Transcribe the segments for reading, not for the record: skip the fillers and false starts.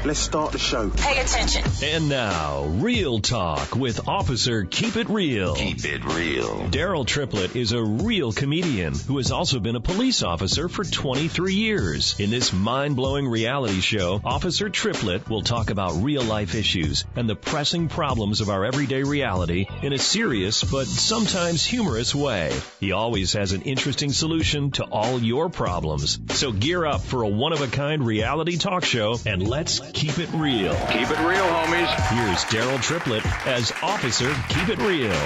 let's start the show. Pay attention. And now, Real Talk with Officer Keep It Real. Keep it real. Daryl Triplett is a real comedian who has also been a police officer for 23 years. In this mind-blowing reality show, Officer Triplett will talk about real-life issues and the pressing problems of our everyday reality in a serious but sometimes humorous way. He always has an interesting solution to all your problems. So gear up for a one-of-a-kind reality talk show, and let's keep it real. Keep it real, homies. Here's Daryl Triplett as Officer Keep It Real. All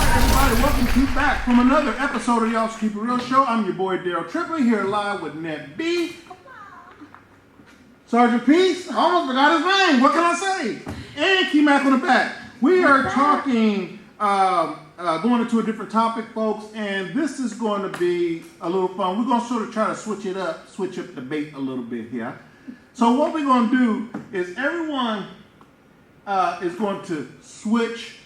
right, everybody, welcome you back from another episode of the Officer Keep It Real show. I'm your boy Daryl Triplett here live with Net B. Sergeant Peace, I almost forgot his name. What can I say? And Key Mac on the back. We are talking, going into a different topic, folks, and this is going to be a little fun. We're going to sort of try to switch up the bait a little bit here. So what we're going to do is everyone is going to switch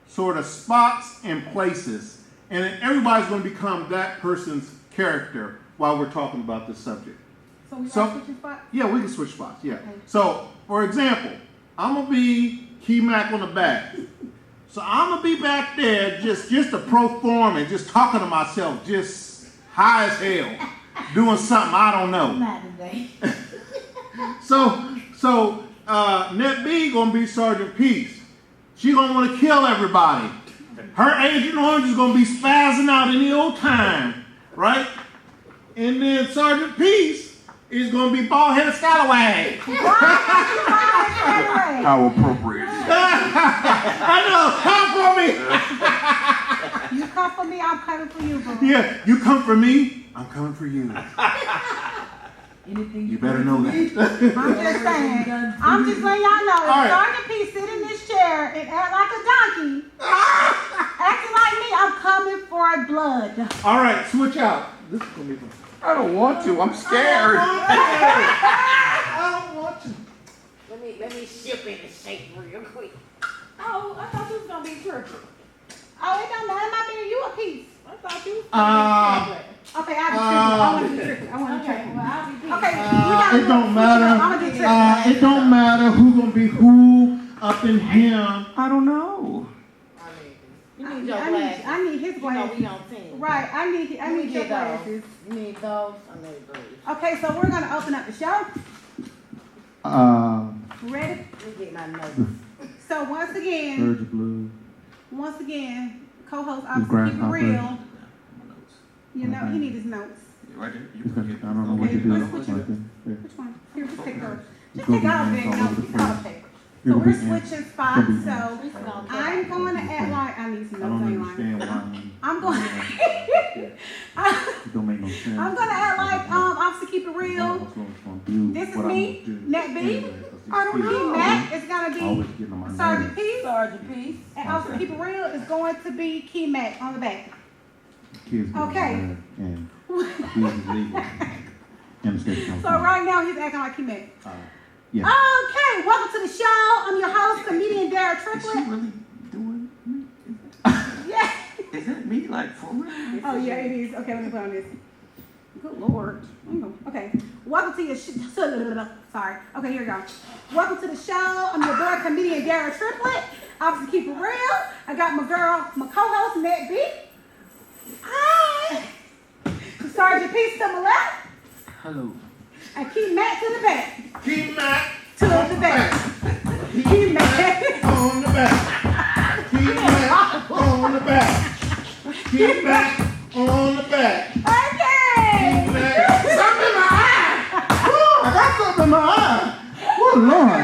sort of spots and places, and then everybody's going to become that person's character while we're talking about this subject. So we can switch spots? Yeah, we can switch spots, yeah. Okay. So, for example, I'm going to be Key Mac on the back. So I'm going to be back there just to pro form and just talking to myself, just high as hell, doing something I don't know. Not today. So Net B gonna be Sergeant Peace. She gonna want to kill everybody. Her Agent Orange is gonna be spazzing out any old time, right? And then Sergeant Peace is gonna be bald-headed scallywag. How appropriate. I know. Come for me. You come for me, I'm coming for you, bro. Yeah, you come for me, I'm coming for you. Anything You better know that. I'm just saying. I'm just letting y'all know. If All right. Sergeant P sit in this chair and act like a donkey, acting like me, I'm coming for blood. All right, switch out. This is gonna be fun. I don't want to. I'm scared. I don't want to. Let me ship in and shake real quick. Oh, I thought you was gonna be purple. Oh, it don't matter. It might be you a piece. I thought you was Okay, I'll be tripping. I want to be tripping. well, I'll be Okay, It don't matter. It don't matter who gonna be who up in him. I don't know. You need your glasses. I need his You know glasses. we on team. Right, I need your get glasses. You need those? I need those. Okay, so we're gonna open up the show. Ready? We getting our notes. So once again, co-host Who's Officer Keep It grasshopper? Real. You know, he needs his notes. Right there. I don't know what to do. Which one? Here, just take those. Just take all of it. No, you color paper. So we're switching spots. So I'm going to act like I need some notes. I'm going to Don't make no sense. I'm going to act like Officer Keep It Real. This is me, Net B. Key Mac is going to be Sergeant Peace. And Officer Keep It Real is going to be Key Mac on the back. Okay. So right now he's acting like Key Mac. Yeah. Okay, welcome to the show. I'm your host, comedian Daryl Is she Triplett. really doing me? Yeah. Is that me, like, for real? Oh yeah, it is. Okay, let me put on this. Good Lord. Okay. Welcome to your sorry. Okay, here we go. Welcome to the show. I'm your boy, comedian Daryl Triplett. Officer Keep It Real. I got my co-host, Net B. Hi. Sergeant Peace to my left. Hello. And Key Mac to the back. Key Mac To the back. Key Mac. on the back. Key Mac on the back. Key Mac on the back. Okay. Something in my eye. Woo, I got something in my eye. Oh Lord.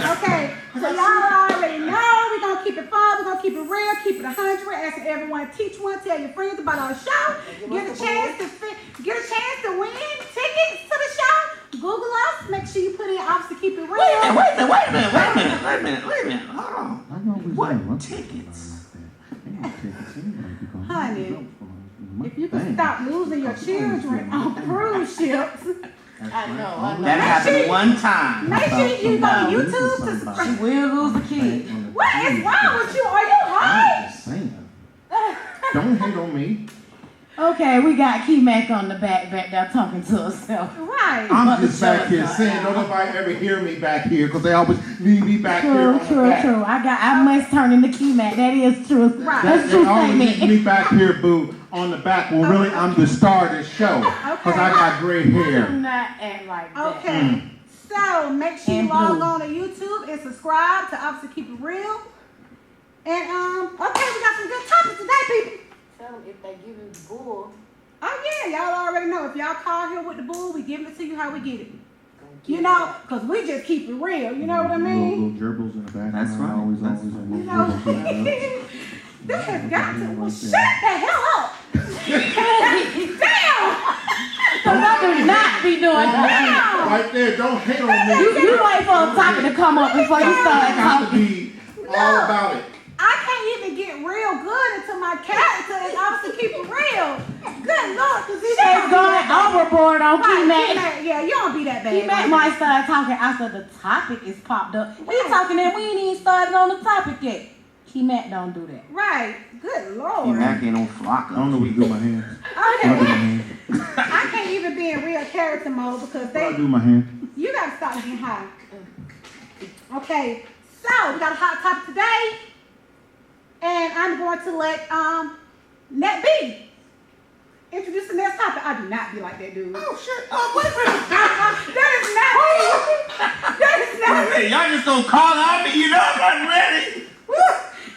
Okay, so y'all already know we're going to keep it fun, we're going to keep it real, keep it 100, asking everyone, teach one, tell your friends about our show, get a chance to win tickets to the show, Google us, make sure you put in Officer Keep It Real. Wait a minute. Hold on. What tickets? Honey, if you could stop losing your children on cruise ships, I know. That happened one time. make sure you go to YouTube to subscribe. She will lose a kid. What is wrong with you? Are you high? I'm just saying. Don't hate on me. Okay, we got Key Mac on the back there talking to herself. Right. I'm just back here saying, don't nobody ever hear me back here because they always need me back here on the back. True. I must turn into Key Mac. That is true. Right. That's They true always need statement. me back here, boo, on the back. Well, really, I'm the star of this show because I got gray Do hair. not act like that. Okay. So make sure you And log blue. on to YouTube and subscribe to Officer Keep It Real. And okay, we got some good topics today, people. Tell them if they give you bull. Oh yeah, y'all already know. If y'all call here with the bull, we giving it to you how we get it. Give You know, because we just keep it real. You know what I mean? Little gerbils in the back. That's right. Always That's a You little know, gerbils in the back. this has got to. Well, shut the hell up. Damn. Because I do not be doing that. Right there, don't hate on me. You wait for a topic to come up before you I start have to talking. be all about it. I can't even get real good until my character is obviously keep it real. Good Lord, because this She's going overboard on Key Mac. Yeah, you don't be that bad. Key Mac might start talking after the topic is popped up. He talking and we ain't even started on the topic yet. Key Mac don't do that. Right. Good Lord. Key Mac ain't on flock. I don't know what to do with my hands. Okay. What do I do with my hands? I can't even be in real character mode because What do I do they. with my hands? You gotta stop getting high. Okay. So we got a hot topic today, and I'm going to let Net B introduce the next topic. I do not be like that dude. Oh shit! Oh wait a minute! That is not me. That is not me. Hey, y'all just gonna call on me? You know I'm not ready.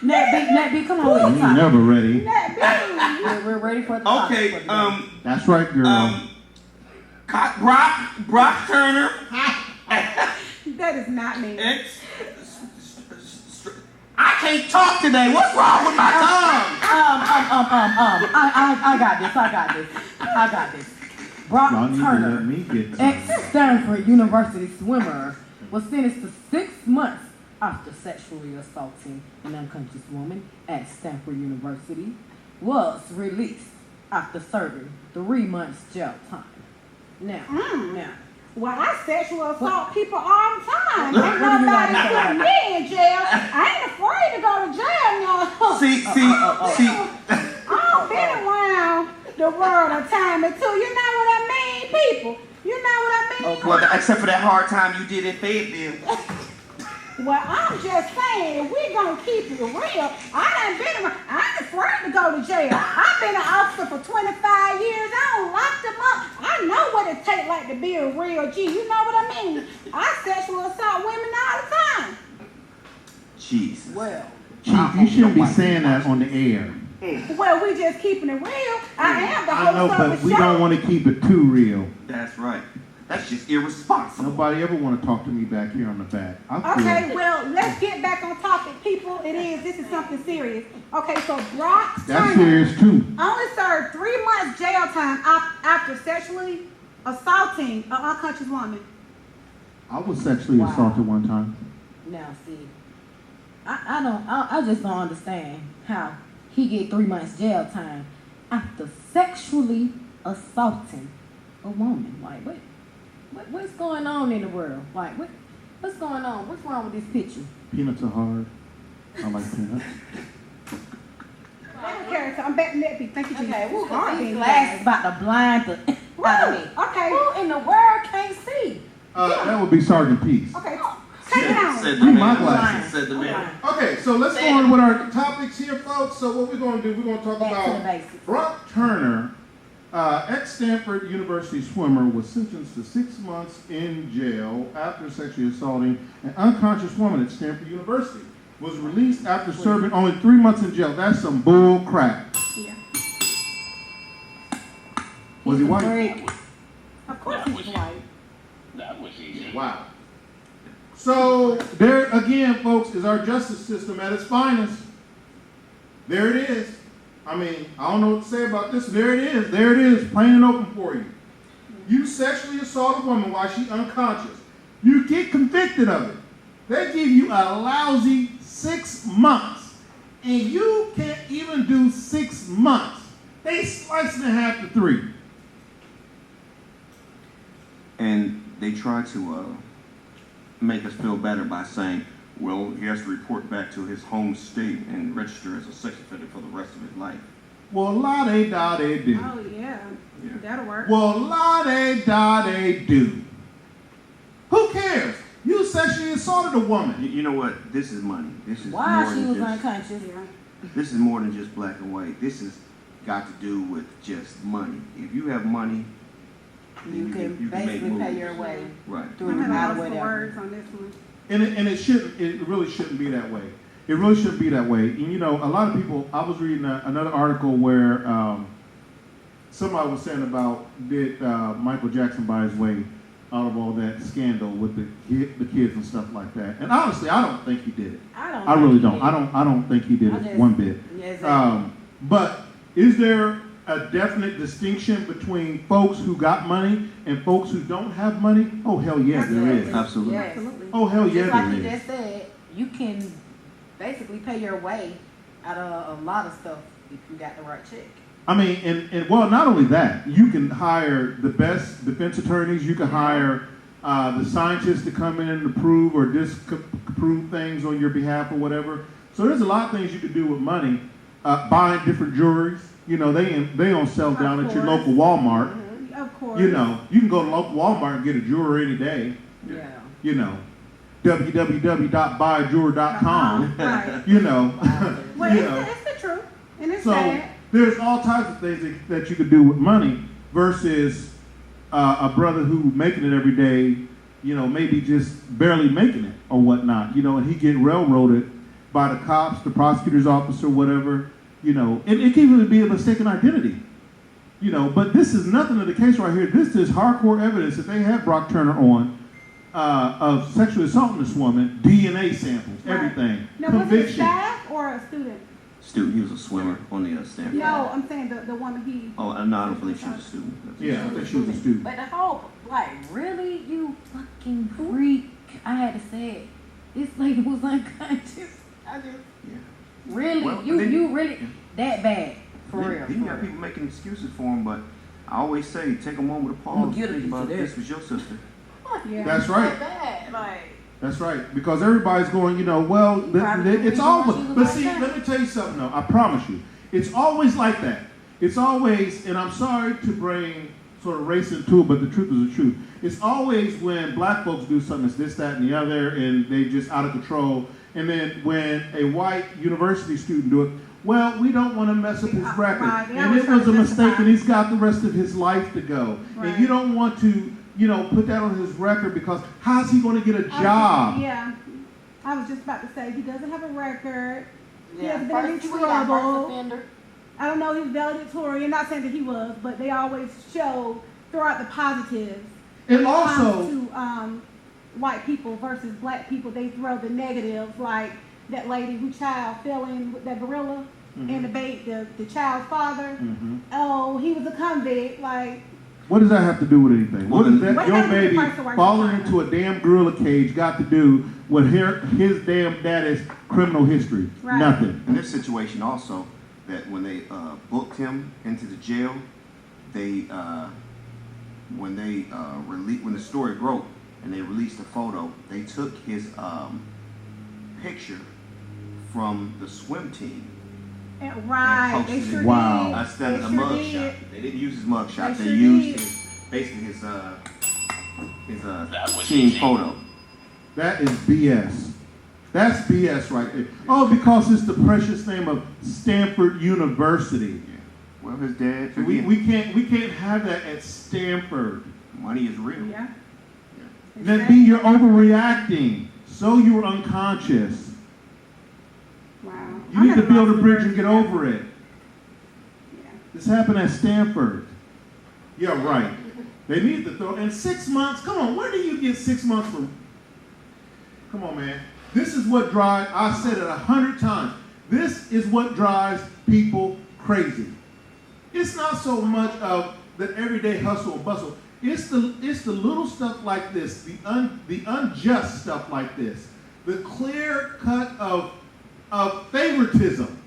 Net B, come on with the You topic. never ready. Net B. We're ready for the topic. Okay. for today. That's right, girl. Brock Turner. That is not me. I can't talk today. What's wrong with my tongue? I got this. Brock Y'all need to let Turner, me get some. ex-Stanford University swimmer, was sentenced to 6 months after sexually assaulting an unconscious woman at Stanford University, was released after serving 3 months jail time. Now, Well, I sexual assault people all the time. What Ain't do you nobody like to putting me in jail. I ain't afraid to go to jail now. See. I've been around the world a time or two. You know what I mean, people? You know what I mean? Well, except for that hard time you did in Fayetteville. Well, I'm just saying, if we gonna keep it real, I done been around. I ain't afraid to go to jail. I've been an officer for 25 years. I don't lock them up. I know what it takes like to be a real G. You know what I mean? I sexual assault women all the time. Jesus. well, Chief, you shouldn't be saying that on the air. Well, we just keeping it real. I am the I know, host but of the we show. don't want to keep it too real. That's right. That's just irresponsible. Nobody ever want to talk to me back here on the back. I feel Okay, well, let's get back on topic, people. This is something serious. Okay, so Brock that's Turner serious too. only served 3 months jail time after sexually assaulting an unconscious woman. I was sexually Wow. assaulted one time. now see, I just don't understand how he get 3 months jail time after sexually assaulting a woman. Like, what's going on in the world? Like, what's going on? What's wrong with this picture? Peanuts are hard. I like peanuts. Character, I'm back to Net B. Thank you, Jesus. Okay, who Hard got these being glasses about to blind the out of me? Okay. Who in the world can't see? That would be Sergeant Peace. Okay, take it on. Said Give the me my man. glasses. Said the man. Okay, so let's go on with our topics here, folks. So what we're going to do, we're going to talk Back to the about basics. Brock Turner, ex-Stanford University swimmer, was sentenced to 6 months in jail after sexually assaulting an unconscious woman at Stanford University. Was released after serving only 3 months in jail. That's some bull crap. Yeah. Was he white? Great. Of course he's white. Wow. So there again, folks, is our justice system at its finest. There it is. I mean, I don't know what to say about this. There it is. There it is, plain and open for you. You sexually assault a woman while she's unconscious. You get convicted of it. They give you a lousy 6 months. And you can't even do 6 months. They slice it in half to 3. And they try to make us feel better by saying, well, he has to report back to his home state and register as a sex offender for the rest of his life. Well, la-de-da-de-do. Oh, yeah. That'll work. Well, la-de-da-de-do. Who cares? You sexually assaulted a woman. You know what? This is money. This is Why more she than was just, unconscious? This is more than just black and white. This has got to do with just money. If you have money, You can make basically pay moves. your way Right. through I'm no at a matter loss for whatever. words on this one. And it really shouldn't be that way. It really shouldn't be that way. And you know, a lot of people, I was reading another article where somebody was saying about did Michael Jackson buy his way out of all that scandal with the kids and stuff like that. And honestly, I don't think he did it. I really don't. I don't think he did it one bit. Yeah, exactly. But is there a definite distinction between folks who got money and folks who don't have money? Oh, hell yeah, there is. Absolutely. Yes. Absolutely. Oh, hell yeah, Just like there you is. just said, you can basically pay your way out of a lot of stuff if you got the right check. I mean, and well, not only that, you can hire the best defense attorneys. You can hire the scientists to come in and prove or disprove things on your behalf or whatever. So there's a lot of things you can do with money. Buying different juries. You know, they don't sell down at your course. local Walmart. Of course. You know, you can go to local Walmart and get a juror any day. Yeah. You know, www.buyajuror.com. Right. You know, Well, you know. it's the truth. And it's So sad. there's all types of things that you could do with money versus a brother who making it every day, you know, maybe just barely making it or whatnot, you know, and he get railroaded by the cops, the prosecutor's office or whatever, you know. It can even be a mistaken identity, you know, but this is nothing of the case right here. This is hardcore evidence that they had Brock Turner on of sexually assaulting this woman, DNA samples, Right. everything, Now, was it a conviction. staff or a student? Student, he was a swimmer on the Stanford. No, I'm saying the woman he. Oh, no, I don't believe she was a student. Yeah, I think she was a student. But the whole, like, really, you fucking freak. I had to say it. This lady was unconscious. I just, really, Well, you then- really, that bad, for real. Then you got people making excuses for him, but I always say, take a moment to I'ma pause get and a think piece about of if that. this was your sister. Yeah. That's right. So bad, like, That's right, because everybody's going, you know, well, Probably the it's reason always, why she was but like see, that. let me tell you something though, I promise you, it's always like that. It's always, and I'm sorry to bring sort of race into it, but the truth is the truth. It's always when black folks do something, it's this, that, and the other, and they just out of control. And then when a white university student do it, well, we don't want to mess up his record. Right, they And always it try was to a mistake, justify. and he's got the rest of his life to go. Right. And you don't want to, you know, put that on his record because how's he going to get a job? Yeah. I was just about to say, he doesn't have a record. He yeah, has been in first you got trouble. first offender. I don't know, he was valedictorian. Not saying that he was, but they always show throughout the positives. And When it also, comes to white people versus black people, they throw the negatives, like that lady who child fell in with that gorilla and the child's father. Oh, he was a convict. Like, what does that have to do with anything? What does that, What your happened to the baby person working falling for him? into a damn gorilla cage got to do with his damn daddy's criminal history? Right. Nothing. In this situation also, that when they booked him into the jail, they when the story broke and they released a photo, they took his picture from the swim team and right, and they posted sure it Wow. instead of the They sure mug did. shot. They didn't use his mug shot. They They sure used did. basically his team photo. That is BS. That's BS right there. Oh, because it's the precious name of Stanford University. Yeah. Well, his dad. We, Again, we can't have that at Stanford. money is real. Yeah. Then B, you're overreacting. So you were unconscious. Wow. You need to build a bridge and get over it. Yeah. This happened at Stanford. Yeah, right. They need to throw in 6 months. Come on, where do you get 6 months from? Come on, man. This is what drives, I said it 100 times. This is what drives people crazy. It's not so much of the everyday hustle and bustle. It's the little stuff like this, the unjust stuff like this, the clear cut of favoritism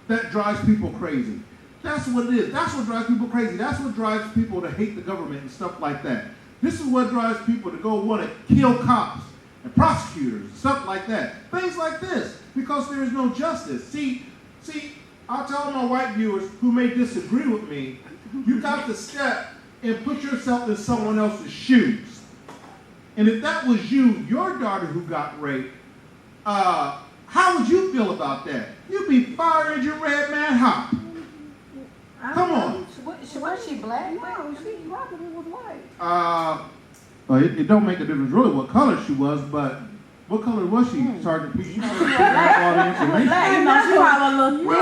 that drives people crazy. That's what it is. That's what drives people crazy. That's what drives people to hate the government and stuff like that. This is what drives people to go want to kill cops and prosecutors, stuff like that. Things like this, because there is no justice. See, I'll tell all my white viewers who may disagree with me, you got to step and put yourself in someone else's shoes. And if that was you, your daughter who got raped, how would you feel about that? You'd be fired your red man hot. Come on. Was she black? No, she probably was white. It don't make a difference really what color she was, but what color was she, Sergeant Pete? You know all the information. Black, you know, she was a little I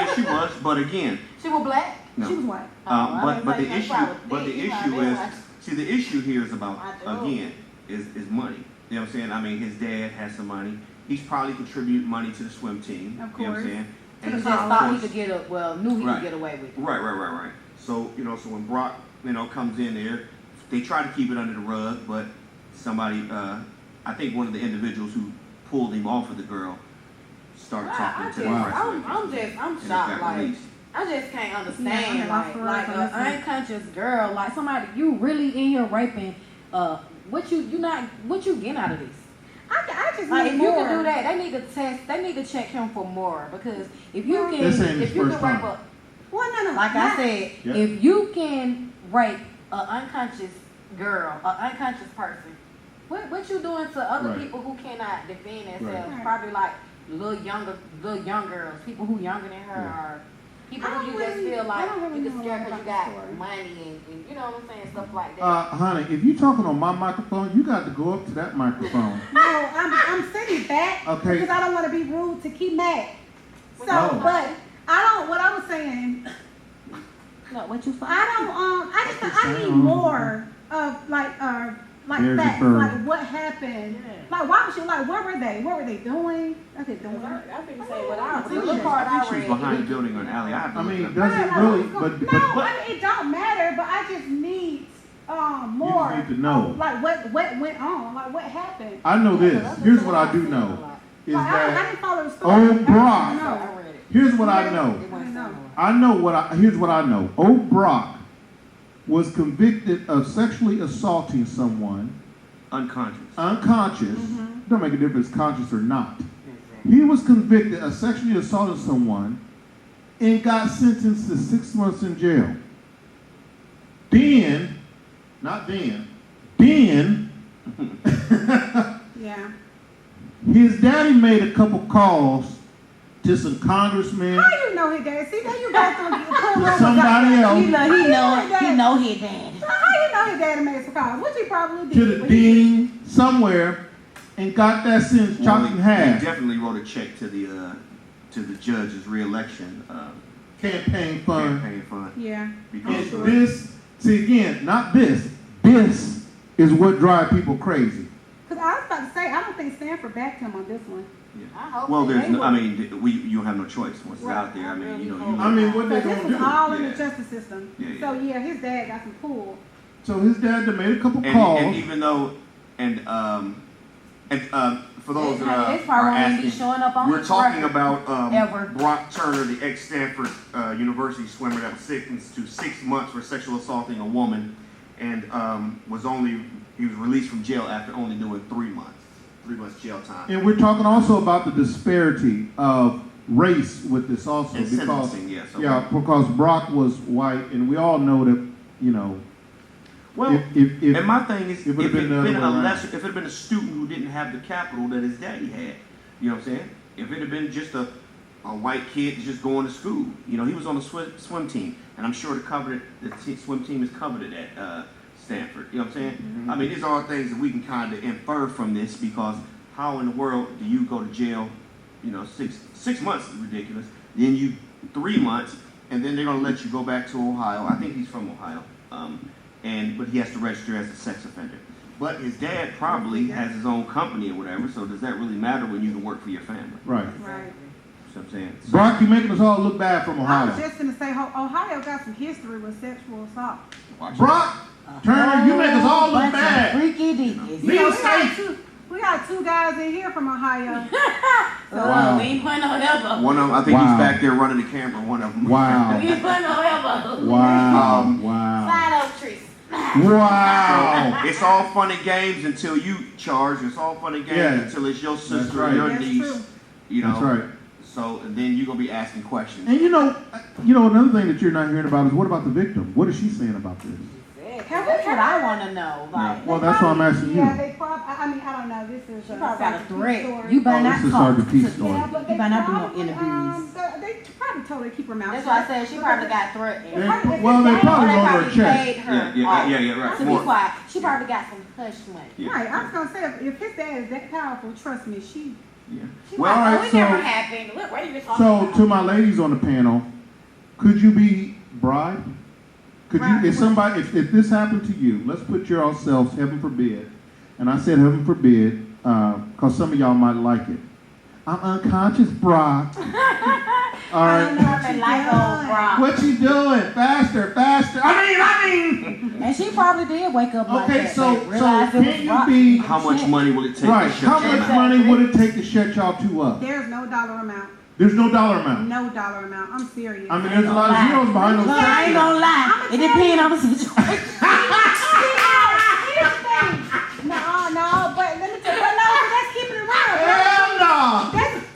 mean, she was, but again, She was black? no. She was white. But the issue is, see, the issue here is about, again, is money. You know what I'm saying? I mean, his dad has some money. He's probably contributed money to the swim team. Of You know what I'm course. saying? He And just of thought he course- could get knew he Right. could get away with it. Right. So, so when Brock, comes in there, they try to keep it under the rug, but somebody, I think one of the individuals who pulled him off of the girl started talking to the press. I'm And it shocked. got Like, released. I just can't Yeah, understand. I'm lost for words like on an this one. unconscious girl, like somebody you really in here raping. What you getting out of this? I just Like, need if you more. can do that, they need to test. They need to check him for more because if you can, This ain't his if you can first rape time. Well, no. like I not- said, Yep. if you can rape an unconscious girl, an unconscious person, what you doing to other Right. people who cannot defend themselves? Right. Probably like little young girls, people who younger than her, or people I don't who you just really- feel I like don't really you can know scare a lot because you about got the story. money and you know what I'm saying, stuff like that. Honey, if you're talking on my microphone, you got to go up to that microphone. No, I'm sitting back Okay. because I don't want to be rude to keep mad. So, Oh. but I don't. What I was saying, No, what you find? I just I need more of There's facts, your like what happened, like why was she like what were they doing? What they doing? I think say what I The the little part I I think she was read. behind a building or an alley. I have to I look mean, it up. does it really? But no, I mean, it don't matter. But I just need more. You need to know. Like what went on? Like what happened? I know this. Here's what I do know. Is Like, I that didn't follow the story. old Brock. No. I read it. here's what I know. It wasn't No. so Here's what I know. Old Brock was convicted of sexually assaulting someone Unconscious. unconscious. Don't make a difference, conscious or not. He was convicted of sexually assaulting someone and got sentenced to 6 months in jail. Then, Yeah. his daddy made a couple calls to some congressmen, How you know his dad? See, there you go through to somebody else, He know his dad. How you know his daddy made some calls? What you probably did? to the dean somewhere, and got that sentence chopped in He half. definitely wrote a check to the judge's reelection Campaign fund. campaign fund. Yeah. Because And this, see again, not this. This is what drives people crazy. Because I was about to say, I don't think Stanford backed him on this one. I hope well, that there's they no, will. I mean, you don't have no choice once it's out there. I mean, you know, I mean, what they So this gonna was do? all in Yeah. the justice system. Yeah, yeah. So yeah, his dad got some pull. So his dad made a couple calls. and even though, for those that This are part won't even be asking, showing up on we're his talking record. about Ever. Brock Turner, the ex-Stanford University swimmer that was sentenced to 6 months for sexual assaulting a woman, and he was released from jail after only doing 3 months. 3 months jail time. And we're talking also about the disparity of race with this also, And because sentencing, yes, okay. because Brock was white, and we all know that, you know, Well, if and my thing is, it if would've it been the had been other way a around. lesser, if it had been a student who didn't have the capital that his daddy had, you know what I'm saying? If it had been just a white kid just going to school, you know, he was on the swim team, and I'm sure the swim team is covered at Stanford. You know what I'm saying? Mm-hmm. I mean, these are all things that we can kind of infer from this, because how in the world do you go to jail? You know, six months is ridiculous. Then 3 months, and then they're gonna let you go back to Ohio. I think he's from Ohio. But he has to register as a sex offender. But his dad probably has his own company or whatever, so does that really matter when you can work for your family? right. Right. You know what I'm saying? So, Brock, you making us all look bad from I was Ohio. just gonna say, Ohio got some history with sexual assault. watch Brock Turner, you make us all look Bunch of bad. freaky deakies. Leave So us safe. we got two guys in here from Ohio. Wow. We ain't putting no elbow. one of them, I think Wow. he's back there running the camera. One of them. Wow. We ain't putting no elbow. Wow. Wow. Slide up trees. Wow. It's all fun and games until you charge. It's all fun and games Yeah. until it's your That's sister right. or your That's niece. true. You know. That's right. So and then you're gonna be asking questions. And you know, another thing that you're not hearing about is what about the victim? What is she saying about this? That's what I want to know. Like, well, that's why I'm asking you. Yeah, they probably. I mean, I don't know. This is she probably got a threat. story. You better not this is talk. Sergeant Pete's story. Yeah, but You better not do no interviews. They probably told her to keep her mouth That's shut. why I said she probably got threatened. They probably Or wrote they her a probably check. paid her Right. to be quiet. She probably got some hush money. Yeah. Right, I was gonna say if his dad is that powerful, trust me, she. Yeah. She Well, might- all right, Oh, it so- never happened. Look, what are you talking So, about? to my ladies on the panel, could you be bribed? Could you, if somebody, if this happened to you, let's put yourselves, heaven forbid, and I said heaven forbid, because some of y'all might like it. I'm unconscious, Brock. All I don't know right. if they like old Brock. What you doing? Faster. I mean. And she probably did wake up like Okay, that. so but realized it was can you Brock. be How much money will it take right? to shut How your much mouth? money would it take to shut y'all two up? There's no dollar amount. There's no dollar amount. No dollar amount. I'm serious. I mean, there's a lot of zeros behind those. Look, I ain't gonna lie. It depends on the situation. Here's the thing. No, but let me tell you, that's keeping it real. Hell no.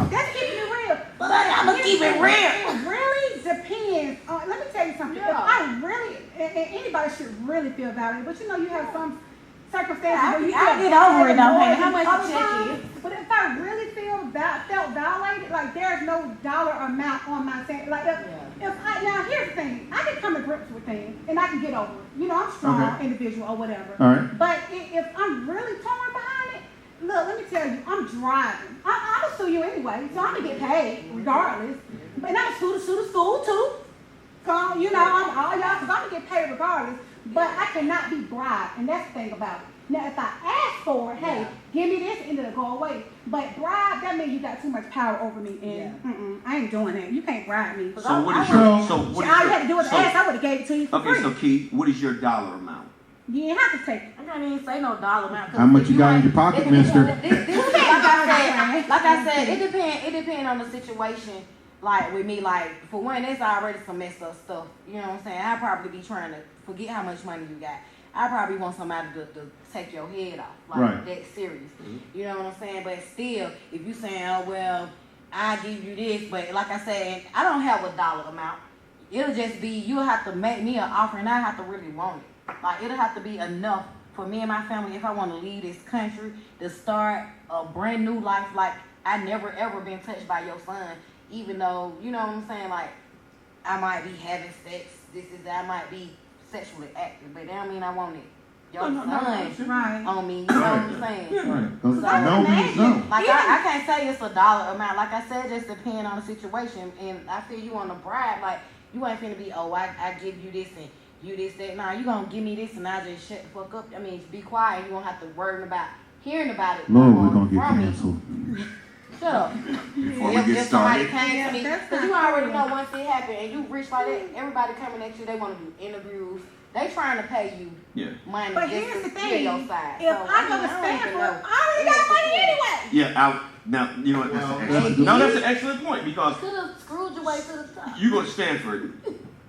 That's keeping it real. But I'ma keep it real. It really depends. Let me tell you something. Yeah. If I really, and anybody should really feel validated, but you know, you have some circumstances Yeah, where you I feel get over it, though, more honey. than How much other the check times. But if I really felt violated, like there's no dollar amount on my thing. Like if I now here's the thing, I can come to grips with things and I can get over it. You know, I'm a strong individual or whatever. All right. But if I'm really torn behind it, look, let me tell you, I'm driving. I'm gonna sue you anyway, so I'm gonna get paid regardless. But I'm gonna sue the school too. Cause you know, I'm all y'all, cause I'm gonna get paid regardless. But I cannot be bribed, and that's the thing about it. Now, if I ask for it, hey, give me this, and it'll go away. But bribe, that means you got too much power over me, and I ain't doing that. You can't bribe me. So what is So- your? So what is All you your? had to do was ask. I would have gave it to you for free. Okay, so Key, what is your dollar amount? You didn't have to take it. I can't even say no dollar amount. How much you got in your pocket, mister? Like I said, it depends on the situation. Like with me, like for one, there's already some messed up stuff. You know what I'm saying? I'd probably be trying to forget how much money you got. I probably want somebody to take your head off, like Right. that serious. You know what I'm saying? But still, if you saying, oh well, I give you this, but like I said, I don't have a dollar amount. It'll just be you'll have to make me an offer, and I have to really want it. Like it'll have to be enough for me and my family if I want to leave this country to start a brand new life. Like I never ever been touched by your son, even though you know what I'm saying. Like I might be having sex, I might be sexually active, but that don't mean I want it. Your son Right. on me, you know what I'm saying? Right. 'Cause So- no means no. Like I can't say it's a dollar amount. Like I said, just depend on the situation. And I feel you on the bribe. Like you ain't finna be, oh, I give you this and you this that. Nah, you gonna give me this and I just shut the fuck up. I mean, be quiet. You won't have to worry about hearing about it. Lord, we're gonna get from me. canceled. Shut up. Before we If get somebody started. came to me, that's because not you already cool. know once it happened and you rich like that, everybody coming at you, they want to do interviews. They trying to pay you Yeah. money But just here's to the hear thing. your side. If So, I go mean, to I don't even Stanford, know. I already got money anyway. Yeah. Now you know what? That's an excellent, Hey, no, that's an excellent point because Could have screwed your way to the top. you go to Stanford,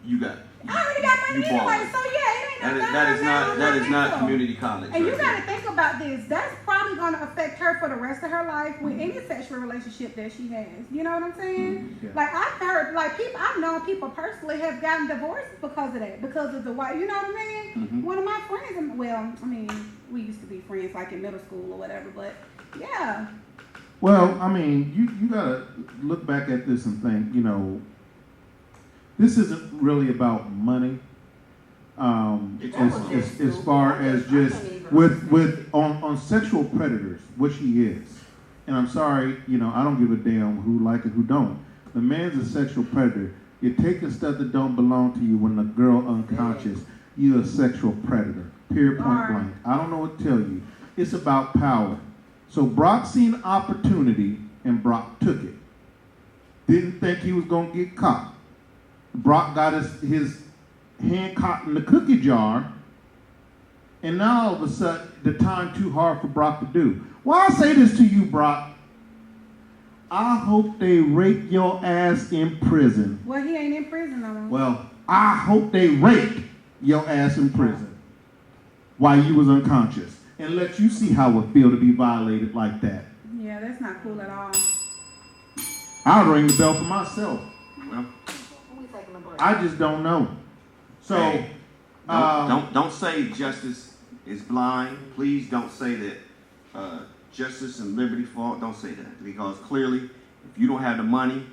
you got. I already got money You anyway, balling. so yeah, it ain't no That is dollar amount not on my community college. And you right got there. to think about this. That's probably going to affect her for the rest of her life with any sexual relationship that she has. You know what I'm saying? Yeah. Like I've heard, like people, I've known people personally have gotten divorced because of that, because of the wife. You know what I mean? One of my friends, well, I mean, we used to be friends like in middle school or whatever, but yeah. Well, I mean, you gotta look back at this and think, you know, this isn't really about money. As far as just with on sexual predators, which he is, and I'm sorry, you know, I don't give a damn who like it, who don't. The man's a sexual predator. You're taking stuff that don't belong to you when the girl unconscious. You're a sexual predator. Period. Point blank. I don't know what to tell you. It's about power. So Brock seen opportunity and Brock took it. Didn't think he was gonna get caught. Brock got his hand caught in the cookie jar, and now all of a sudden the time too hard for Brock to do. Well, I say this to you, Brock. I hope they rape your ass in prison. Well, he ain't in prison no more. Well, I hope they rape your ass in prison while you was unconscious and let you see how it feel to be violated like that. Yeah, that's not cool at all. I would ring the bell for myself. Well, I just don't know. So, hey, don't say justice is blind. Please don't say that justice and liberty fall. Don't say that, because clearly, if you don't have the money,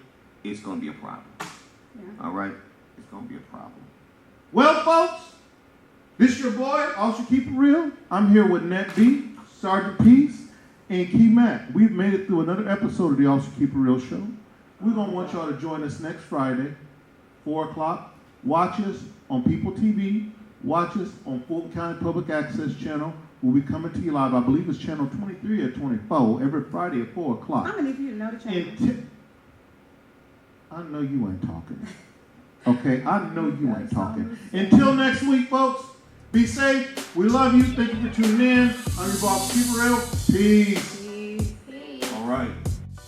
it's going to be a problem. Yeah. All right, it's going to be a problem. well, folks, this is your boy, Officer Keep It Real. I'm here with Nat B, Sergeant Peace, and Key Mac. We've made it through another episode of the Officer Keep It Real show. We're going to want y'all to join us next Friday, 4 o'clock. Watch us on People TV. Watch us on Fulton County Public Access Channel. We'll be coming to you live. I believe it's channel 23 or 24 every Friday at 4 o'clock. How many of you know the channel? I know you ain't talking. Okay, I know you ain't talking. Until next week, folks, be safe. We love you. Thank you for tuning in. I'm your boss, Keep It Real. Peace. All right.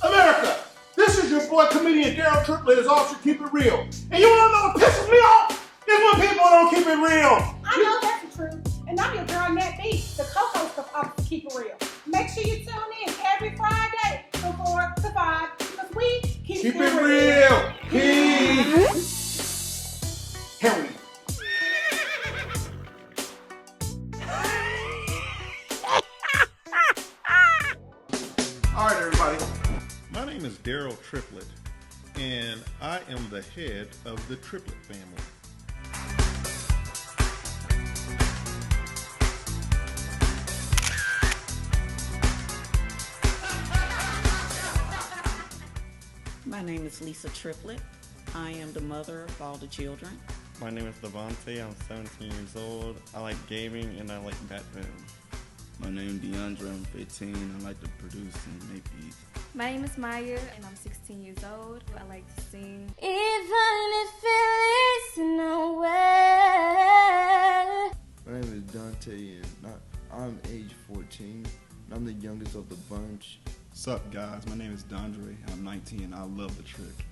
America, this is your boy, comedian Daryl Triplett, as Officer Keep It Real. And you want to know what pisses me off? Is when people don't keep it real. I know that's the truth. And I'm your girl, Nat B, the co-host of Officer Keep It Real. Make sure you tune in every Friday from 4 to 5 because we keep it real. Peace. Here we All right, everybody. My name is Daryl Triplett, and I am the head of the Triplett family. My name is Lisa Triplett. I am the mother of all the children. My name is Devontae. I'm 17 years old. I like gaming and I like Batman. My name is DeAndre. I'm 15. I like to produce and make beats. My name is Maya and I'm 16 years old. I like to sing. Even if it is nowhere. My name is Dante and I'm age 14. And I'm the youngest of the bunch. What's up, guys? My name is Dondre. I'm 19 and I love the trick.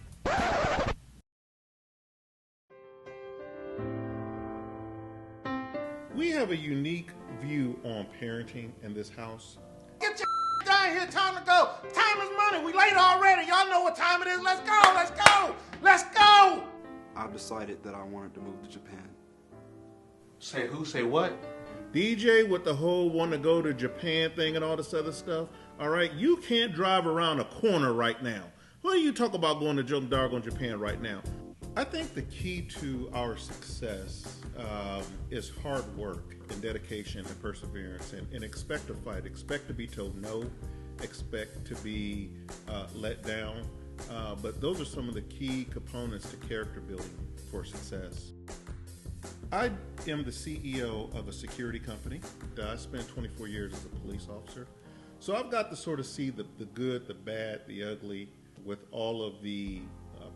We have a unique view on parenting in this house. get your down here. Time to go. Time is money. We late already. Y'all know what time it is. Let's go. Let's go. Let's go. I've decided that I wanted to move to Japan. Say who? Say what? DJ with the whole want to go to Japan thing and all this other stuff. All right, you can't drive around a corner right now. What do you talk about going to doggone Japan right now? I think the key to our success is hard work and dedication and perseverance, and expect to fight. Expect to be told no. Expect to be let down. But those are some of the key components to character building for success. I am the CEO of a security company. I spent 24 years as a police officer. So I've got to sort of see the good, the bad, the ugly with all of the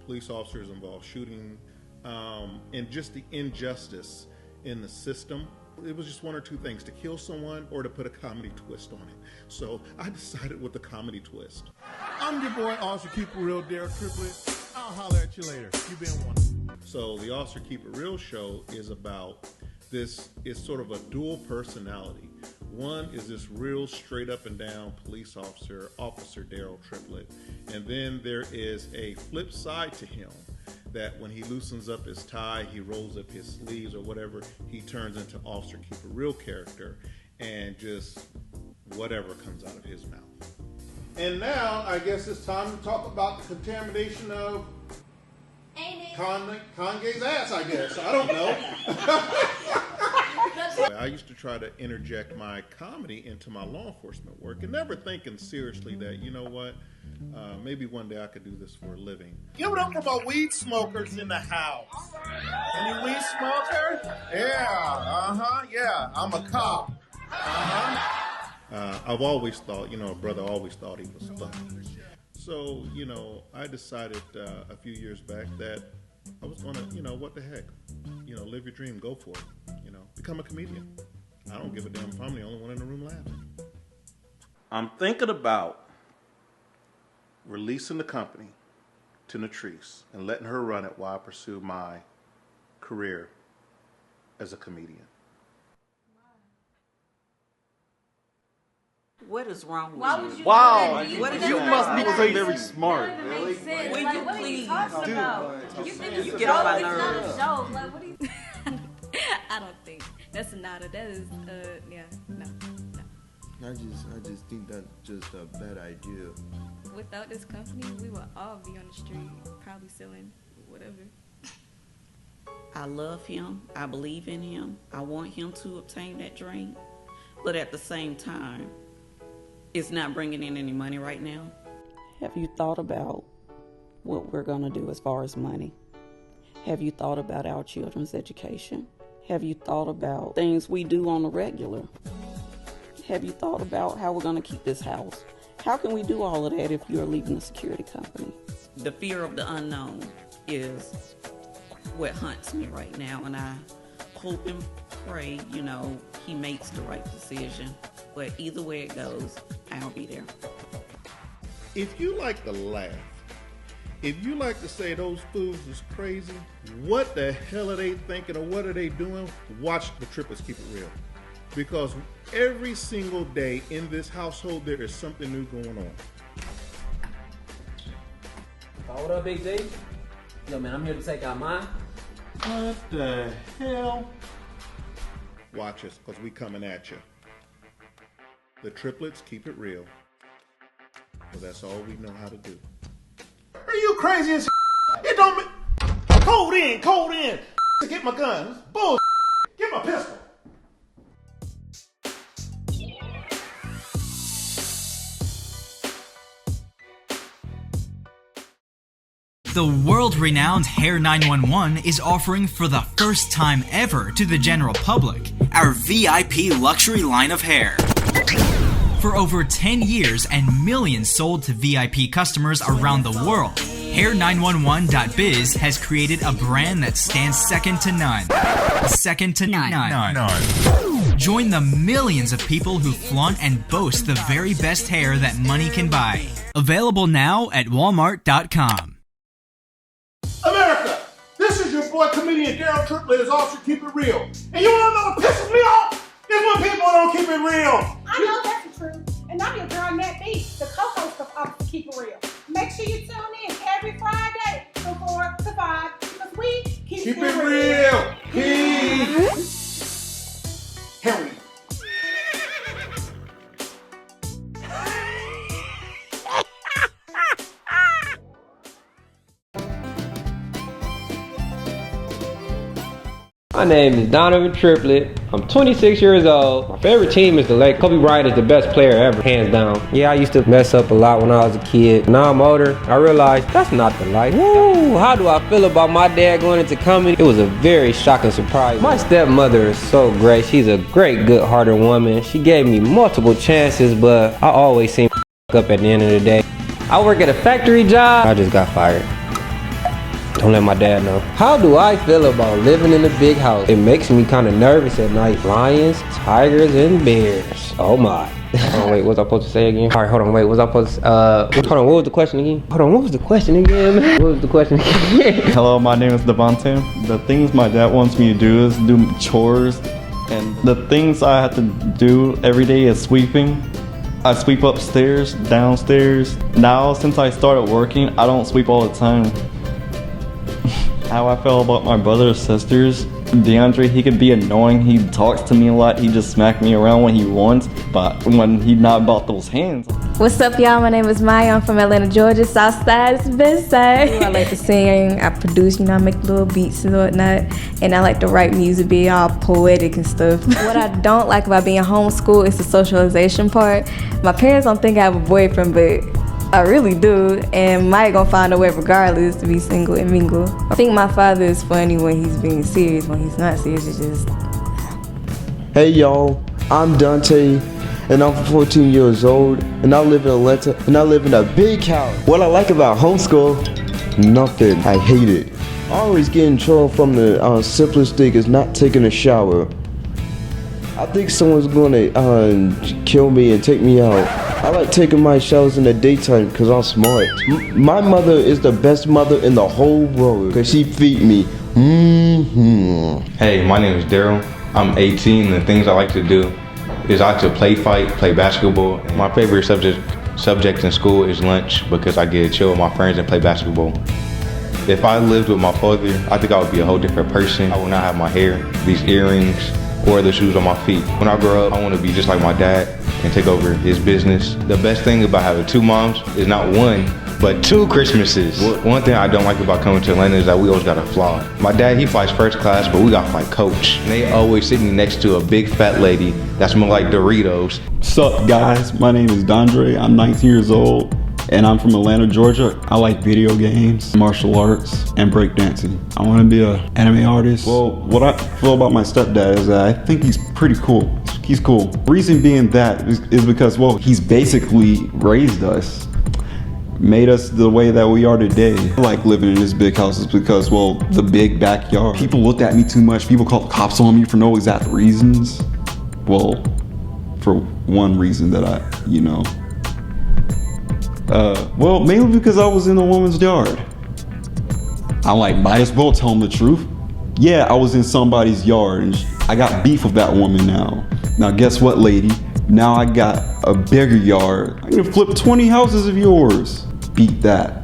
police officers involved shooting and just the injustice in the system. It was just one or two things, to kill someone or to put a comedy twist on it. So I decided with the comedy twist. I'm your boy, Officer Keep It Real, Daryl Triplett. I'll holler at you later. You've been wonderful. So the Officer Keep It Real show is about this, is sort of a dual personality. One is this real straight up and down police officer, Officer Daryl Triplett. And then there is a flip side to him, that when he loosens up his tie, he rolls up his sleeves or whatever, he turns into Officer Keep It Real character and just whatever comes out of his mouth. And now I guess it's time to talk about the contamination of Kanye's ass, I guess. I don't know. I used to try to interject my comedy into my law enforcement work and never thinking seriously that, you know what, maybe one day I could do this for a living. Give it up for my weed smokers in the house. Any weed smokers? Yeah, yeah, I'm a cop. I've always thought, a brother always thought he was funny. So, I decided a few years back that I was going to, what the heck, live your dream, go for it, become a comedian. I don't give a damn if I'm the only one in the room laughing. I'm thinking about releasing the company to Natrice and letting her run it while I pursue my career as a comedian. What is wrong with Why you? would you Wow, do that? What is you your must be problem? very smart. Really? Will Like, you what are you please, talking about? You think it's you a get on my joke? It's not nerves. a joke. Like, what are you? I don't think that's not a. That is yeah, no. I just think that's just a bad idea. Without this company, we would all be on the street, probably selling whatever. I love him. I believe in him. I want him to obtain that dream. But at the same time, it's not bringing in any money right now. Have you thought about what we're going to do as far as money? Have you thought about our children's education? Have you thought about things we do on the regular? Have you thought about how we're going to keep this house? How can we do all of that if you're leaving a security company? The fear of the unknown is what haunts me right now, and I hope and pray, he makes the right decision. But either way it goes, I'll be there. If you like to laugh, if you like to say those fools is crazy, what the hell are they thinking or what are they doing? Watch the Triplets Keep It Real. Because every single day in this household, there is something new going on. What up, Big D? Yo, man, I'm here to take out mine. What the hell? Watch us, because we coming at you. The Triplets Keep It Real. Well, that's all we know how to do. Are you crazy as It don't make... Cold in. Get my gun. It's bull. Get my pistol. The world-renowned Hair 911 is offering for the first time ever to the general public our VIP luxury line of hair. For over 10 years and millions sold to VIP customers around the world, Hair911.biz has created a brand that stands second to none. Second to none. Join the millions of people who flaunt and boast the very best hair that money can buy. Available now at Walmart.com. America, this is your boy comedian Daryl Triplett is Officer Keep It Real. And you wanna know what pisses me off? Is when people don't keep it real. I know that's the truth. And I'm your girl, Nat B, the co-host of Officer Keep It Real. Make sure you tune in every Friday from 4 to 5 because we keep it real. Here we go. My name is Donovan Triplett. I'm 26 years old. My favorite team is the Lakers. Kobe Bryant is the best player ever, hands down. Yeah, I used to mess up a lot when I was a kid. Now I'm older, I realized that's not the life. Woo! How do I feel about my dad going into comedy? It was a very shocking surprise. My stepmother is so great. She's a great, good-hearted woman. She gave me multiple chances, but I always seem up at the end of the day. I work at a factory job. I just got fired. Don't let my dad know. How do I feel about living in a big house? It makes me kind of nervous at night. Lions, tigers, and bears. Oh my. Oh wait, what was I supposed to say again? Alright, hold on, wait, what was I supposed to hold on, what was the question again? What was the question again, man? Hello, my name is Devontae. The things my dad wants me to do is do chores, and the things I have to do every day is sweeping. I sweep upstairs, downstairs. Now, since I started working, I don't sweep all the time. How I feel about my brothers and sisters. DeAndre, he could be annoying. He talks to me a lot. He just smack me around when he wants, but when he's not about those hands. What's up, y'all? My name is Maya. I'm from Atlanta, Georgia. Southside is the best side. I like to sing. I produce, I make little beats and whatnot. And I like to write music, be all poetic and stuff. What I don't like about being homeschooled is the socialization part. My parents don't think I have a boyfriend, but I really do, and Mike gonna find a way regardless to be single and mingle. I think my father is funny when he's being serious. When he's not serious, it's just... Hey y'all, I'm Dante, and I'm 14 years old, and I live in Atlanta, and I live in a big house. What I like about homeschool? Nothing. I hate it. I always get in trouble from the simplest thing is not taking a shower. I think someone's gonna kill me and take me out. I like taking my showers in the daytime because I'm smart. My mother is the best mother in the whole world because she feed me. Hey, my name is Daryl. I'm 18 and the things I like to do is I like to play basketball. My favorite subject in school is lunch because I get to chill with my friends and play basketball. If I lived with my father, I think I would be a whole different person. I would not have my hair, these earrings, or the shoes on my feet. When I grow up, I want to be just like my dad and take over his business. The best thing about having two moms is not one, but two Christmases. One thing I don't like about coming to Atlanta is that we always gotta fly. My dad, he flies first class, but we gotta fly coach. And they always sit me next to a big fat lady that smells like Doritos. Sup guys, my name is Dondre, I'm 19 years old, and I'm from Atlanta, Georgia. I like video games, martial arts, and breakdancing. I wanna be an anime artist. Well, what I feel about my stepdad is that I think he's pretty cool. He's cool. Reason being that is because, well, he's basically raised us, made us the way that we are today. I like living in this big house is because, well, the big backyard. People looked at me too much. People called the cops on me for no exact reasons. Well, for one reason that well, mainly because I was in a woman's yard. I might as well tell them the truth. Yeah, I was in somebody's yard and I got beef with that woman now. Now guess what, lady? Now I got a bigger yard. I'm gonna flip 20 houses of yours. Beat that.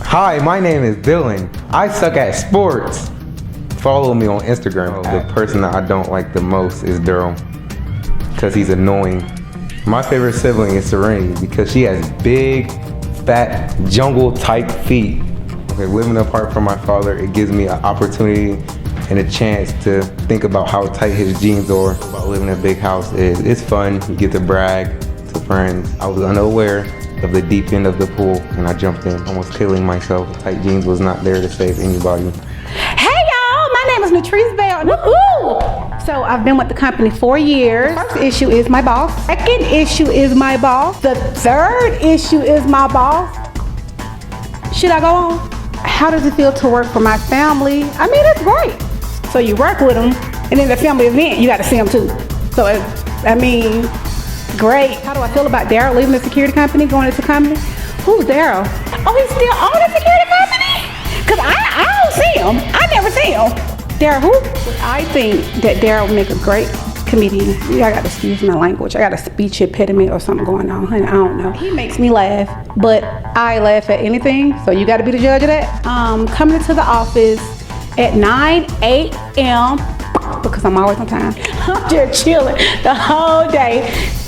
Hi, my name is Dylan. I suck at sports. Follow me on Instagram. The person that I don't like the most is Daryl, because he's annoying. My favorite sibling is Serenity because she has big, fat, jungle-type feet. Okay, living apart from my father, it gives me an opportunity and a chance to think about how tight his jeans are. About living in a big house is it's fun. You get to brag to friends. I was unaware of the deep end of the pool and I jumped in, almost killing myself. Tight jeans was not there to save anybody. Hey y'all, my name is Latrice Bell. Woohoo! So I've been with the company 4 years. The first issue is my boss. Second issue is my boss. The third issue is my boss. Should I go on? How does it feel to work for my family? I mean, it's great. So you work with them, and then the family event, you got to see them too. So, great. How do I feel about Daryl leaving the security company, going into the company? Who's Daryl? Oh, he's still on the security company? Because I don't see him. I never see him. Daryl who? I think that Daryl would make a great comedian. I got to excuse my language. I got a speech impediment or something going on. I don't know. He makes me laugh, but I laugh at anything, so you got to be the judge of that. Coming into the office at 9 a.m. because I'm always on time. I'm just chilling the whole day.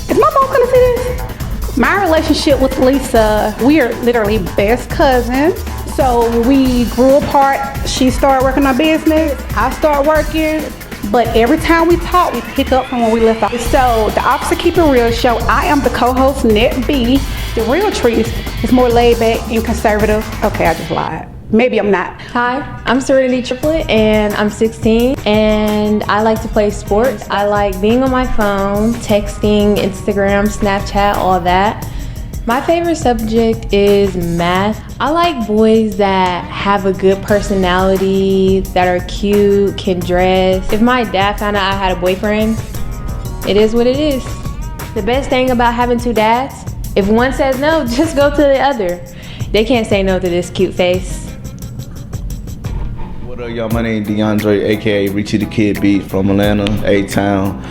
Is my mom gonna see this? My relationship with Lisa, we are literally best cousins. So we grew apart. She started working on business. I started working. But every time we talk, we pick up from where we left off. So the Officer Keep It Real show, I am the co-host, Net B. The Real Trees is more laid back and conservative. Okay, I just lied. Maybe I'm not. Hi, I'm Serenity Triplet and I'm 16 and I like to play sports. I like being on my phone, texting, Instagram, Snapchat, all that. My favorite subject is math. I like boys that have a good personality, that are cute, can dress. If my dad found out I had a boyfriend, it is what it is. The best thing about having two dads, if one says no, just go to the other. They can't say no to this cute face. What up, y'all? My name is DeAndre, aka Richie the Kid Beat from Atlanta, A-Town.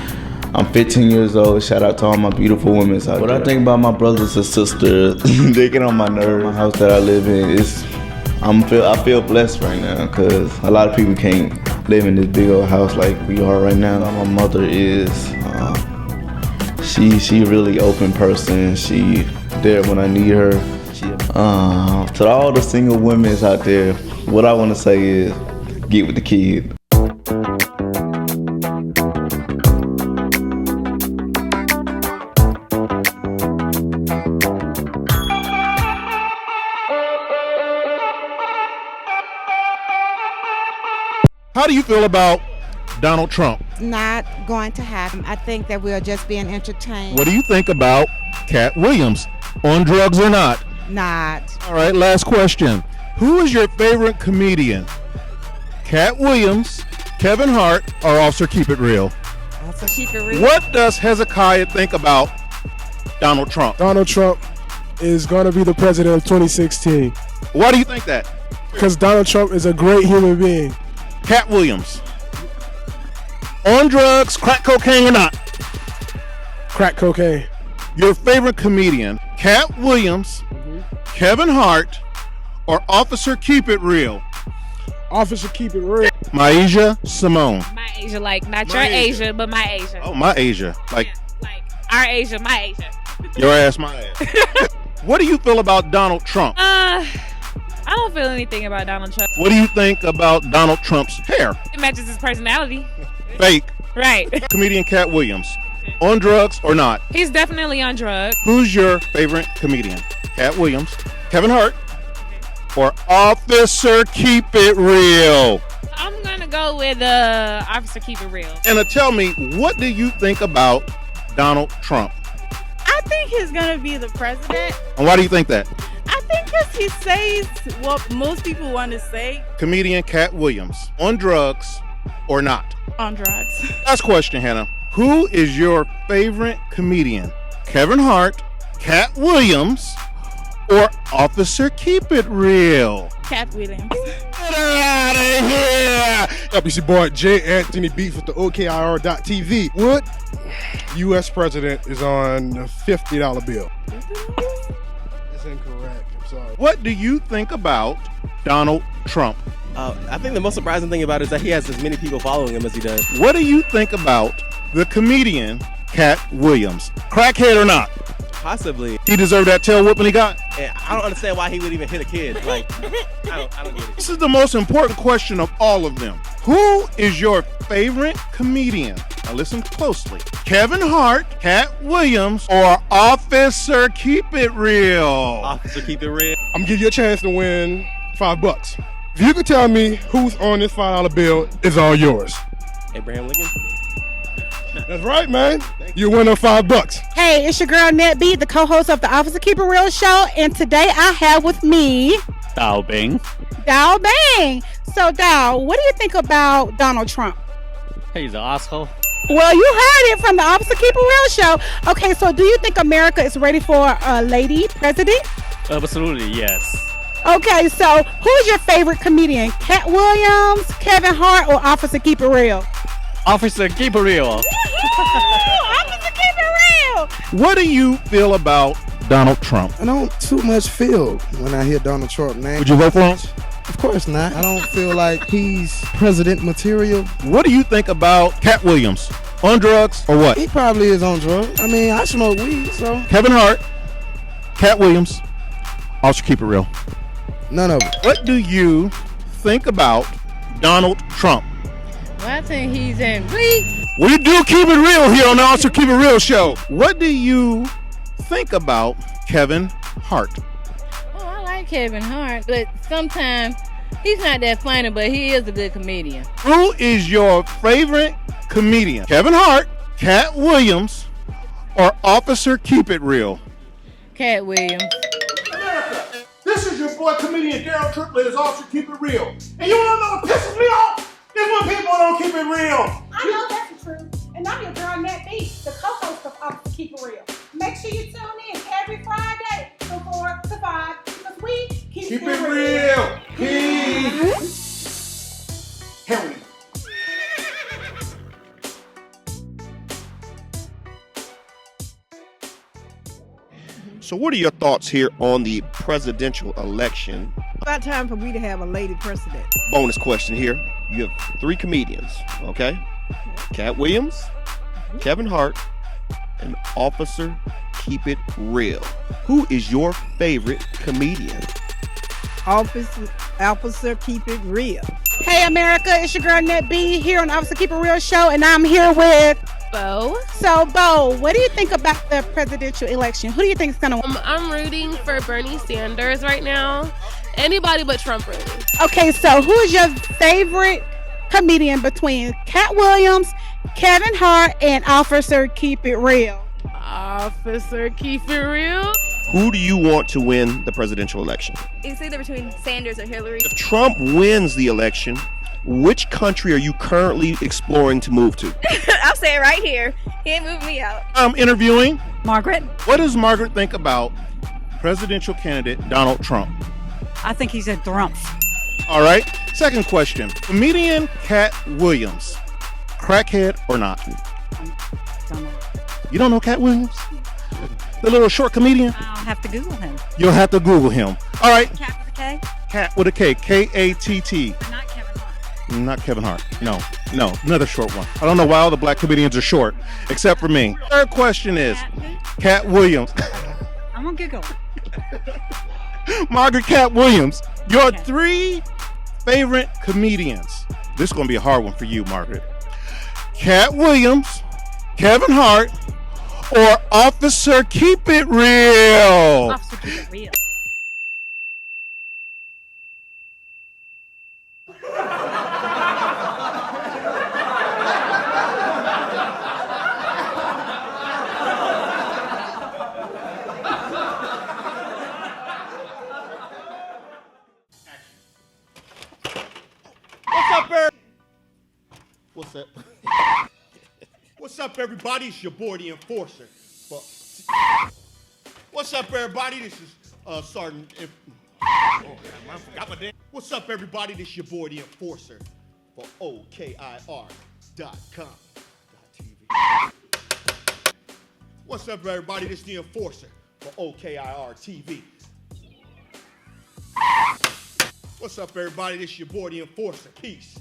I'm 15 years old. Shout out to all my beautiful women out there. What I think about my brothers and sisters, they get on my nerves. My house that I live in, I feel blessed right now because a lot of people can't live in this big old house like we are right now. My mother is, she really open person. She there when I need her. To all the single women out there, what I want to say is, get with the kid. How do you feel about Donald Trump? Not going to happen. I think that we're just being entertained. What do you think about Cat Williams? On drugs or not? Not. All right, last question. Who is your favorite comedian? Cat Williams, Kevin Hart, or Officer Keep It Real? Officer Keep It Real. What does Hezekiah think about Donald Trump? Donald Trump is going to be the president of 2016. Why do you think that? Because Donald Trump is a great human being. Cat Williams. On drugs, crack cocaine or not? Crack cocaine. Your favorite comedian, Cat Williams, Kevin Hart, or Officer Keep It Real? Officer Keep It Real. Maisha Simone. My Asia, like not My your Asia. Asia, but my Asia. Oh, my Asia. Like Our Asia, my Asia. your ass, my ass. What do you feel about Donald Trump? I don't feel anything about Donald Trump. What do you think about Donald Trump's hair? It matches his personality. Fake. Right. Comedian Cat Williams. On drugs or not? He's definitely on drugs. Who's your favorite comedian? Cat Williams, Kevin Hart, or Officer Keep It Real? I'm gonna go with Officer Keep It Real. And tell me, what do you think about Donald Trump? I think he's gonna be the president. And why do you think that? I think because he says what most people want to say. Comedian Cat Williams, on drugs or not? On drugs. Last question, Hannah. Who is your favorite comedian? Kevin Hart, Cat Williams, or Officer Keep It Real? Cat Williams. Get her out of here! Up, it's your boy J. Anthony Beef with the OKIR.TV. What U.S. president is on a $50 bill? That's incorrect. I'm sorry. What do you think about Donald Trump? I think the most surprising thing about it is that he has as many people following him as he does. What do you think about the comedian Cat Williams? Crackhead or not? Possibly. He deserved that tail whooping he got? And I don't understand why he would even hit a kid. Like, I don't get it. This is the most important question of all of them. Who is your favorite comedian? Now listen closely. Kevin Hart, Cat Williams, or Officer Keep It Real? Officer Keep It Real. I'm gonna give you a chance to win $5. If you could tell me who's on this $5 bill, it's all yours. Abraham Lincoln. That's right, man. You win $5. Hey, it's your girl Nat B, the co-host of the Officer Keep It Real show, and today I have with me Dao Bing. Dao Bang. So Dao, what do you think about Donald Trump? He's an asshole. Well, you heard it from the Officer Keep It Real show. Okay, so do you think America is ready for a lady president? Absolutely, yes. Okay, so who's your favorite comedian? Cat Williams, Kevin Hart, or Officer Keep It Real? Officer Keep It Real. Officer Keep It Real. What do you feel about Donald Trump? I don't too much feel when I hear Donald Trump name. Would you vote for him? Of course not. I don't feel like he's president material. What do you think about Cat Williams? On drugs or what? He probably is on drugs. I mean, I smoke weed, so. Kevin Hart, Cat Williams, Officer Keep It Real. None of it. What do you think about Donald Trump? Well, I think he's in weak. We do keep it real here on the Also Keep It Real show. What do you think about Kevin Hart? Oh, I like Kevin Hart, but sometimes he's not that funny, but he is a good comedian. Who is your favorite comedian? Kevin Hart, Cat Williams, or Officer Keep It Real? Cat Williams. America, this is your boy comedian Daryl Triplett, is Officer Keep It Real. And you wanna know what pisses me off? Is when people don't keep it real. I know that's the truth. And I'm your girl Nat B, the co-host of Officer Keep It Real. Make sure you tune in every Friday from 4 to 5 because we keep it real. Hell yeah. So what are your thoughts here on the presidential election? About time for me to have a lady president. Bonus question here. You have 3 comedians, okay? Cat Williams, Kevin Hart, and Officer Keep It Real. Who is your favorite comedian? Officer Keep It Real. Hey America, it's your girl Nat B here on the Officer Keep It Real show, and I'm here with Bo. So Bo, what do you think about the presidential election? Who do you think is gonna win? I'm rooting for Bernie Sanders right now. Anybody but Trump, really. Okay, so who is your favorite comedian between Cat Williams, Kevin Hart, and Officer Keep It Real? Officer Keep It Real. Who do you want to win the presidential election? It's either between Sanders or Hillary. If Trump wins the election, which country are you currently exploring to move to? I'll say it right here. He ain't moving me out. I'm interviewing Margaret. What does Margaret think about presidential candidate Donald Trump? I think he's a drumpf. All right. Second question. Comedian Cat Williams, crackhead or not? Don't know. You don't know Cat Williams? The little short comedian? I'll have to Google him. You'll have to Google him. All right. Cat with a K? Cat with a K. K-A-T-T. But not Kevin Hart. Not Kevin Hart. No, another short one. I don't know why all the black comedians are short, except for me. Third question is, Cat Williams. I'm gonna Google it. Margaret Cat Williams, your three favorite comedians. This is going to be a hard one for you, Margaret. Cat Williams, Kevin Hart, or Officer Keep It Real? Officer Keep It Real. What's up? What's up, everybody? It's your boy, the Enforcer. What's up, everybody? This is Sergeant. I forgot my name. What's up, everybody? This is your boy, the Enforcer, for OKIR.com. TV. What's up, everybody? This is the Enforcer for OKIR TV. What's up, everybody? This is your boy, the Enforcer. Peace.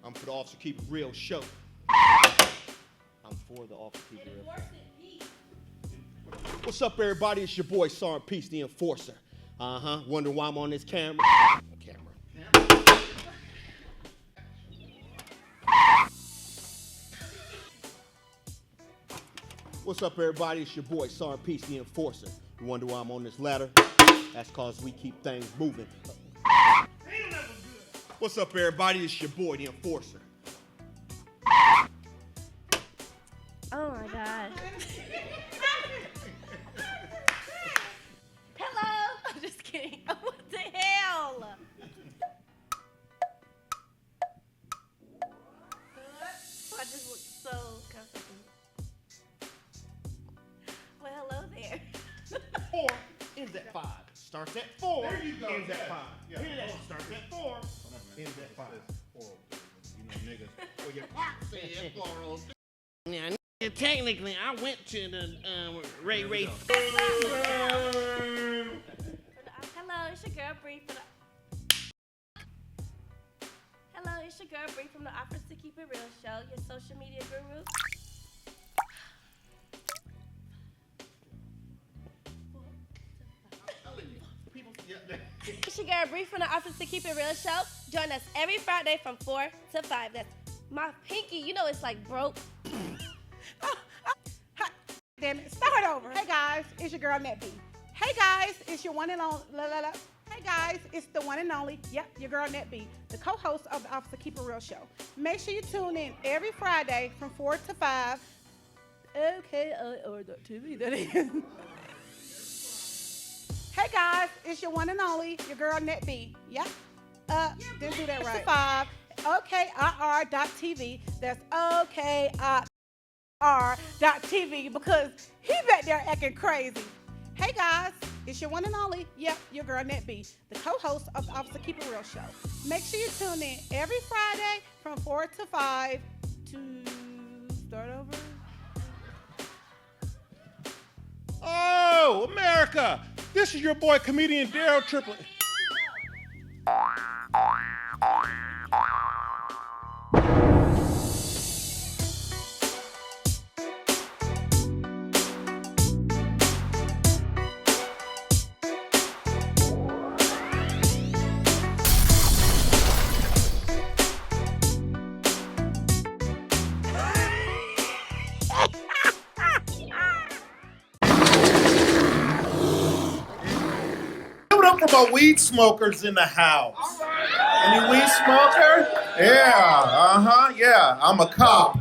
I'm for the Officer Keep It Real show. I'm for the Officer Keep It Real. What's up, everybody? It's your boy, Sergeant Peace, the Enforcer. Wonder why I'm on this camera? What's up, everybody? It's your boy, Sergeant Peace, the Enforcer. You wonder why I'm on this ladder? That's cause we keep things moving. What's up, everybody? It's your boy, the Enforcer. Oh my God. Hello. I'm just kidding. Oh, what the hell? I just look so comfortable. Well, hello there. 4 ends at 5. Starts at 4. There you go. Ends at 5. Yeah. Hear that? Starts at 4. Ends at 5. Niggas. Well, your clock said 4. Now, technically, I went to the Ray. Hello, it's your girl Bree from the. Hello, it's your girl Bree from the Officer Keep It Real show, your social media guru. It's your girl Bree from the Officer Keep It Real show. Join us every Friday from 4 to 5. That's my pinky. You know it's like broke. Damn it, start over. Hey guys, it's your girl Net B. Hey guys, it's your one and only. Hey guys, it's the one and only. Yep, your girl Net B, the co-host of the Officer Keep It Real show. Make sure you tune in every Friday from 4 to 5. OKIR.TV, that is. Hey guys, it's your one and only, your girl Net B. Yep. Didn't do that right. 5. OKIR.TV. That's OKIR.TV because he back there acting crazy. Hey guys, it's your one and only, yep, your girl Net B, the co-host of the Officer Keep It Real show. Make sure you tune in every Friday from 4 to 5 to start over. Oh, America! This is your boy, comedian Daryl Triplett. For weed smokers in the house. Any weed smoker? Yeah, yeah. I'm a cop.